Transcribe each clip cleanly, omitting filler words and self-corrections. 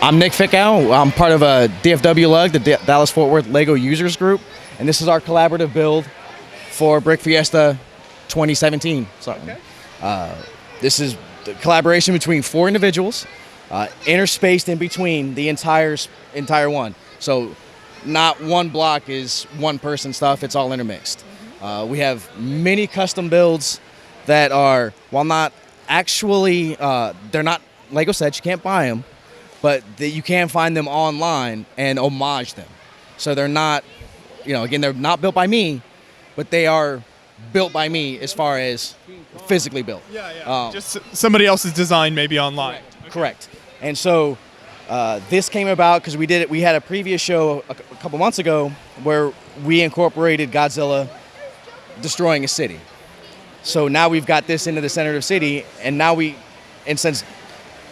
I'm Nick Fickau. I'm part of DFW LUG, the Dallas-Fort Worth LEGO Users Group, and this is our collaborative build for Brick Fiesta 2017. This is the collaboration between 4 individuals, interspaced in between the entire one. So not one block is one person stuff, it's all intermixed. We have many custom builds that are, while not actually, they're not LEGO sets, you can't buy them, but you can find them online and homage them. So they're not, again, they're not built by me, but they are built by me as far as physically built. Just somebody else's design maybe online. Correct. And so this came about because we had a previous show a couple months ago where we incorporated Godzilla destroying a city. So now we've got this into the center of the city, and now since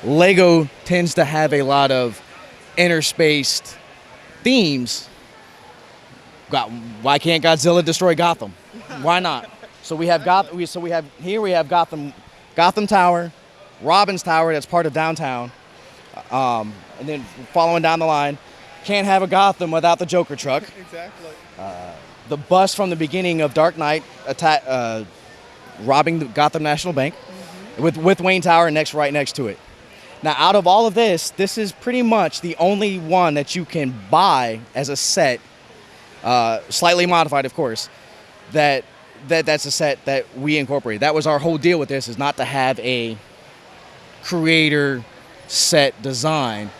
LEGO tends to have a lot of interspaced themes, why can't Godzilla destroy Gotham? Why not? So we have Gotham Tower, Robin's Tower, that's part of downtown, and then following down the line, can't have a Gotham without the Joker truck. Exactly. The bus from the beginning of Dark Knight robbing the Gotham National Bank, with Wayne Tower right next to it. Now, out of all of this is pretty much the only one that you can buy as a set, slightly modified, of course. That's a set that we incorporated. That was our whole deal with this, is not to have a creator set design,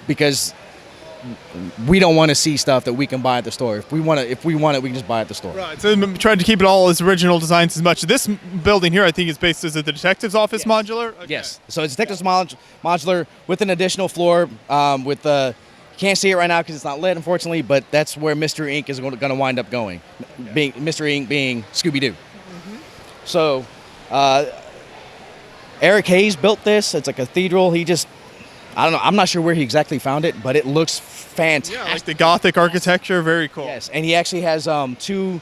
because we don't want to see stuff that we can buy at the store. If we want it, we can just buy it at the store. Right. So we tried to keep it all as original designs as much. This building here, I think, is based as a detective's office modular. Okay. Yes. So it's detective's modular with an additional floor. Can't see it right now because it's not lit, unfortunately. But that's where Mr. Ink is going to wind up going. Mr. Ink being Scooby-Doo. So Eric Hayes built this. It's a cathedral. I don't know. I'm not sure where he exactly found it, but it looks fantastic. Yeah, like the Gothic architecture, very cool. Yes, and he actually has 2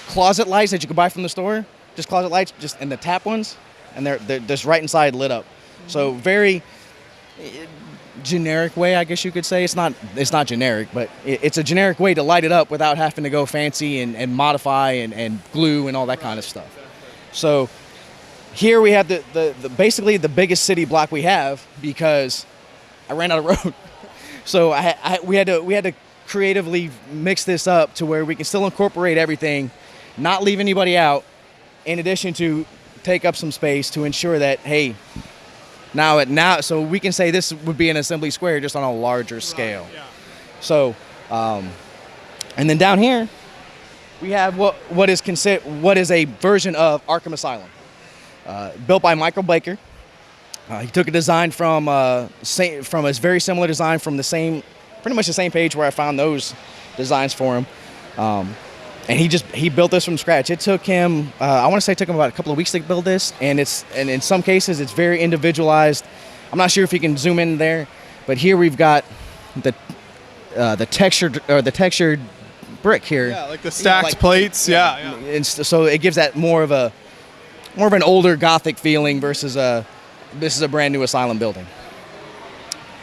closet lights that you can buy from the store. Just closet lights, and the tap ones, and they're just right inside, lit up. So very generic way, I guess you could say. It's not generic, but it's a generic way to light it up without having to go fancy and modify and glue and all that kind of stuff. So here we have basically the biggest city block we have, because I ran out of road. So we had to creatively mix this up to where we can still incorporate everything, not leave anybody out, in addition to take up some space to ensure that, hey, now so we can say this would be an assembly square just on a larger scale. Right, yeah. So, and then down here, we have what is a version of Arkham Asylum, built by Michael Baker. He took a design from a very similar design from pretty much the same page where I found those designs for him, and he built this from scratch. It took him, I want to say, it took him about a couple of weeks to build this, and in some cases it's very individualized. I'm not sure if you can zoom in there, but here we've got the textured brick here. Yeah, like the stacked plates. Yeah. And so it gives that more of an older Gothic feeling versus this is a brand new asylum building.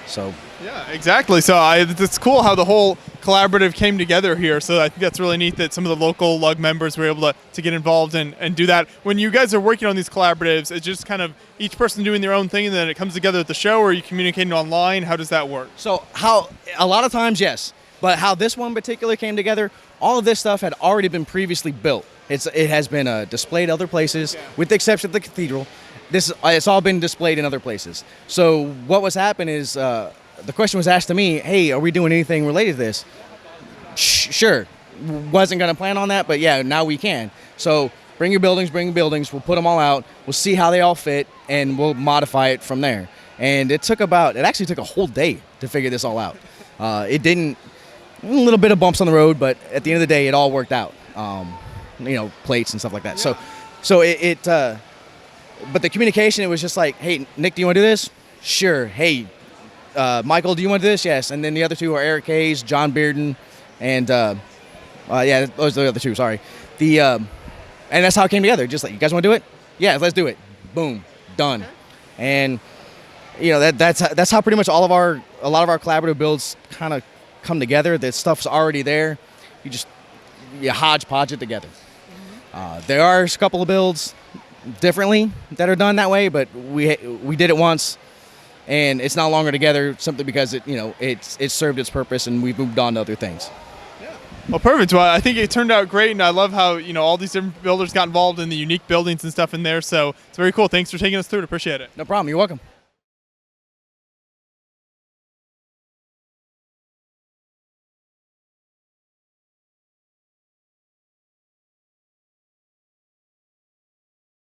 So yeah, exactly. So it's cool how the whole collaborative came together here. So I think that's really neat that some of the local LUG members were able to get involved and do that. When you guys are working on these collaboratives, it's just kind of each person doing their own thing, and then it comes together at the show, or are you communicating online? How does that work? So a lot of times, yes. But how this one in particular came together, all of this stuff had already been previously built. It has been displayed other places, with the exception of the cathedral. It's all been displayed in other places. So what was happening is the question was asked to me, hey, are we doing anything related to this? Sure. Wasn't going to plan on that, but yeah, now we can. So bring your buildings. We'll put them all out. We'll see how they all fit, and we'll modify it from there. And it actually took a whole day to figure this all out. A little bit of bumps on the road, but at the end of the day, it all worked out. Plates and stuff like that. Yeah. But the communication, it was just like, hey, Nick, do you want to do this? Sure. Hey, Michael, do you want to do this? Yes. And then the other 2 are Eric Hayes, John Bearden, and those are the other 2. Sorry. And that's how it came together. Just like, you guys want to do it? Yeah, let's do it. Boom, done. And you know, that's how pretty much a lot of our collaborative builds kind of come together. That stuff's already there. You hodgepodge it together. There are a couple of builds differently that are done that way, but we did it once, and it's no longer together simply because it served its purpose, and we've moved on to other things. Well, perfect. Well, I think it turned out great, and I love how all these different builders got involved in the unique buildings and stuff in there. So it's very cool. Thanks for taking us through it. Appreciate it. No problem. You're welcome.